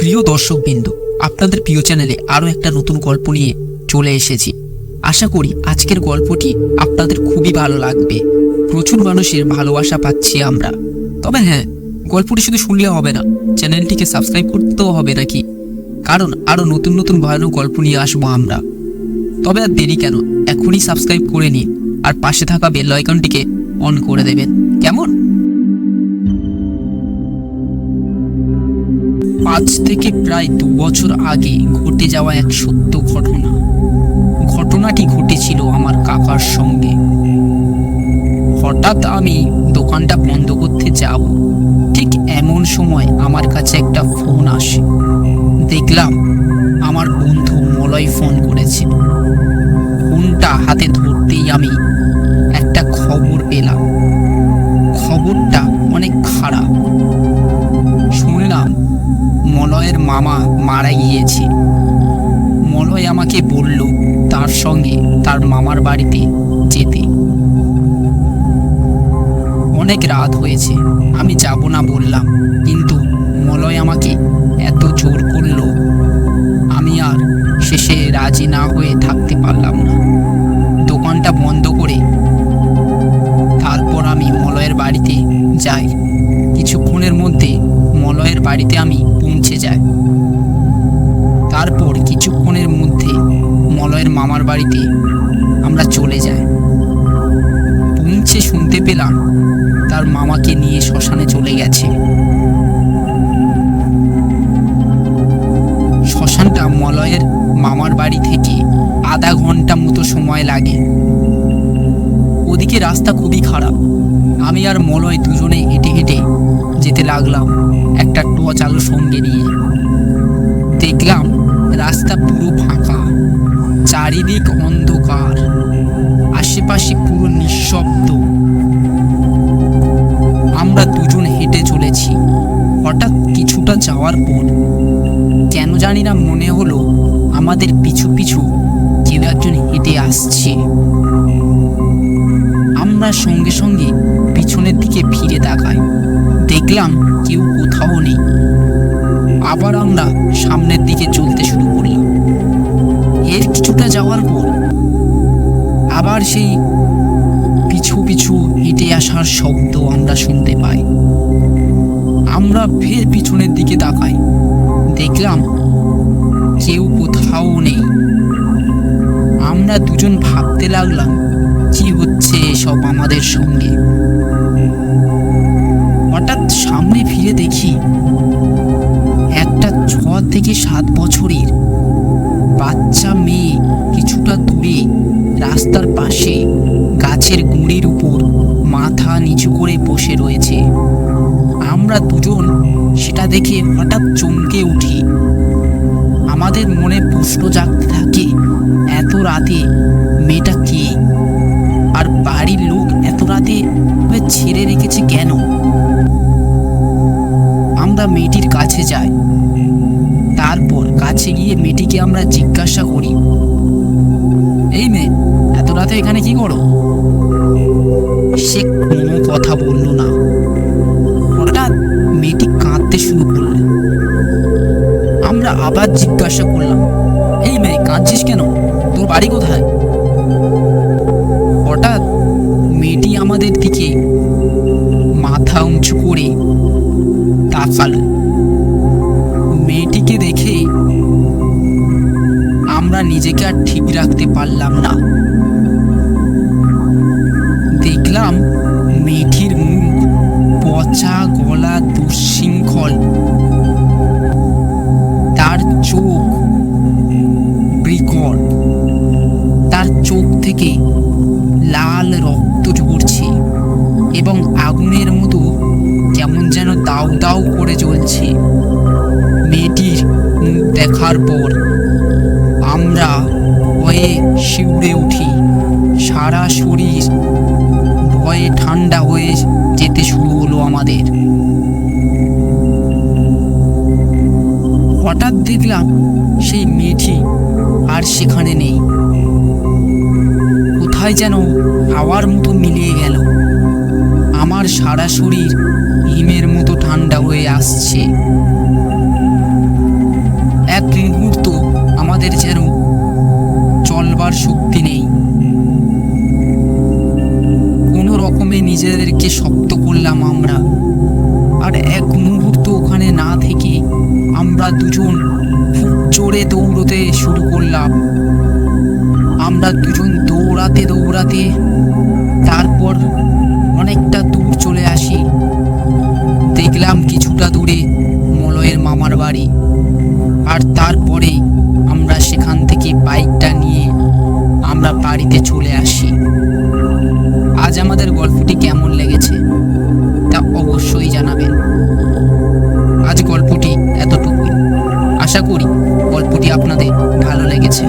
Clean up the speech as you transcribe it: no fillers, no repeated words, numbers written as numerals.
প্রিয় দর্শকবৃন্দ, আপনাদের প্রিয় চ্যানেলে আরও একটা নতুন গল্প নিয়ে চলে এসেছি। আশা করি আজকের গল্পটি আপনাদের খুবই ভালো লাগবে। প্রচুর মানুষের ভালোবাসা পাচ্ছি আমরা। তবে হ্যাঁ, গল্পটি শুধু শুনলে হবে না, চ্যানেলটিকে সাবস্ক্রাইব করতেও হবে নাকি, কারণ আরও নতুন নতুন ভয়ানক গল্প নিয়ে আসবো আমরা। তবে আর দেরি কেন, এখনই সাবস্ক্রাইব করে নিন আর পাশে থাকা বেল আইকনটিকে অন করে দেবেন, কেমন? আজ থেকে প্রায় 2 বছর আগে ঘটে যাওয়া এক সত্য ঘটনাটি ঘটেছিল আমার কাকার সঙ্গে। হঠাৎ আমি দোকানটা বন্ধ করতে যাব, ঠিক এমন সময় আমার কাছে একটা ফোন আসে। দেখলাম আমার বন্ধু মলয় ফোন করেছে। ফোনটা হাতে ধরতেই আমি একটা খবর পেলাম। খবরটা অনেক খারাপ। শুনলাম মলয়ের মামা মারা গিয়েছে। মলয় আমাকে বলল তার সঙ্গে তার মামার বাড়িতে যেতে। অনেক রাত হয়েছে, আমি যাব না বললাম, কিন্তু মলয় আমাকে এত জোর করলো, আমি আর শেষে রাজি না হয়ে থাকতে পারলাম না। দোকানটা বন্ধ করে তারপর আমি মলয়ের বাড়িতে যাই। কিছুক্ষণের মধ্যে মলয়ের বাড়িতে আমি পৌঁছে যাই। তারপর কিছুক্ষণের মধ্যে মলয়ের মামার বাড়িতে আমরা চলে যাই। পৌঁছে শুনতে পেলাম তার মামাকে নিয়ে শ্মশানে চলে গেছে। শ্মশানটা মলয়ের মামার বাড়ি থেকে আধা ঘন্টা মতো সময় লাগে। ওদিকে রাস্তা খুবই খারাপ। আমি আর মলয় দুজনে হেঁটে হেঁটে যেতে লাগলাম একটা টর্চ আলো সঙ্গে নিয়ে। দেখলাম রাস্তা পুরো ফাঁকা, চারিদিক অন্ধকার, আশেপাশে পুরো নিঃশব্দ। আমরা দুজন হেঁটে চলেছি। হঠাৎ কিছুটা যাওয়ার পর কেন জানি না মনে হলো আমাদের পিছু পিছু কেউ একজন হেঁটে আসছে। আমরা সঙ্গে সঙ্গে পিছনের দিকে ফিরে তাকাই। দেখলাম কেউ কোথাও নেই। আবার আমরা সামনের দিকে চলতে শুরু করলাম। এর কিছুটা যাওয়ার পর আবার সেই পিছু পিছু হেঁটে আসার শব্দ আমরা শুনতে পাই। আমরা ফের পিছনের দিকে তাকাই। দেখলাম কেউ কোথাও নেই। আমরা দুজন ভাবতে লাগলাম কি হচ্ছে এসব আমাদের সঙ্গে। হঠাৎ সামনে ফিরে দেখি একটা 6 থেকে 7 বছরের বাচ্চা মেয়ে কিছুটা দূরে রাস্তার পাশে গাছের গুঁড়ির উপর মাথা নিচু করে বসে রয়েছে। আমরা দুজন সেটা দেখে হঠাৎ চমকে উঠি। আমাদের মনে প্রশ্ন জাগতে থাকে, এত রাতে মেয়েটা কে, আর বাড়ির লোক এত রাতে ছেড়ে রেখেছে কেন? আমরা মেয়েটির কাছে যাই। তারপর কাছে গিয়ে মেয়েটিকে আমরা জিজ্ঞাসা করি, এই মেয়ে, এত রাতে এখানে কি করো? সে কোনো কথা বলল না। হঠাৎ মেয়েটি কাঁদতে শুরু করল। আমরা আবার জিজ্ঞাসা করলাম, এই মেয়ে, কাঁদছিস কেন? তোর বাড়ি কোথায়? হঠাৎ মেয়েটি আমাদের দিকে মাথা উঁচু করে তাকাল। মেয়েটিকে দেখে আমরা নিজেকে আর ঠিক রাখতে পারলাম না। দেখলাম মেয়েটির মুখ পচা, গলা দুঃশৃঙ্খল, তার চোখ বিকট, তার চোখ থেকে লাল রক্ত ঝরছে এবং আগুনের মতো কেমন যেন দাউ দাউ করে জ্বলছে। মেয়েটির মুখ দেখার পর আমরা ভয়ে শিউরে উঠি। সারা শরীর ভয়ে ঠান্ডা হয়ে যেতে শুরু হলো আমাদের। হঠাৎ দেখলাম সেই মেয়েটি আর সেখানে নেই। কোথায় যেন হাওয়ার মতো মিলিয়ে গেল। আমার সারা শরীর হিমের মতো ঠান্ডা হয়ে আসছে। আমাদের যেন চলবার শক্তি নেই। কোনো রকমে নিজেদেরকে শক্ত করলাম আমরা, আর এক মুহূর্ত ওখানে না থেকে আমরা দুজন খুব জোরে দৌড়তে শুরু করলাম। আমরা দুজন দৌড়াতে দৌড়াতে তারপর অনেকটা দূর চলে আসি। দেখলাম কিছুটা দূরে মলয়ের মামার বাড়ি, আর তারপরে আমরা সেখান থেকে বাইকটা নিয়ে আমরা বাড়িতে চলে আসি। আজ আমাদের গল্পটি কেমন লেগেছে তা অবশ্যই জানাবেন। আজ গল্পটি এতটুকুই। আশা করি গল্পটি আপনাদের ভালো লেগেছে।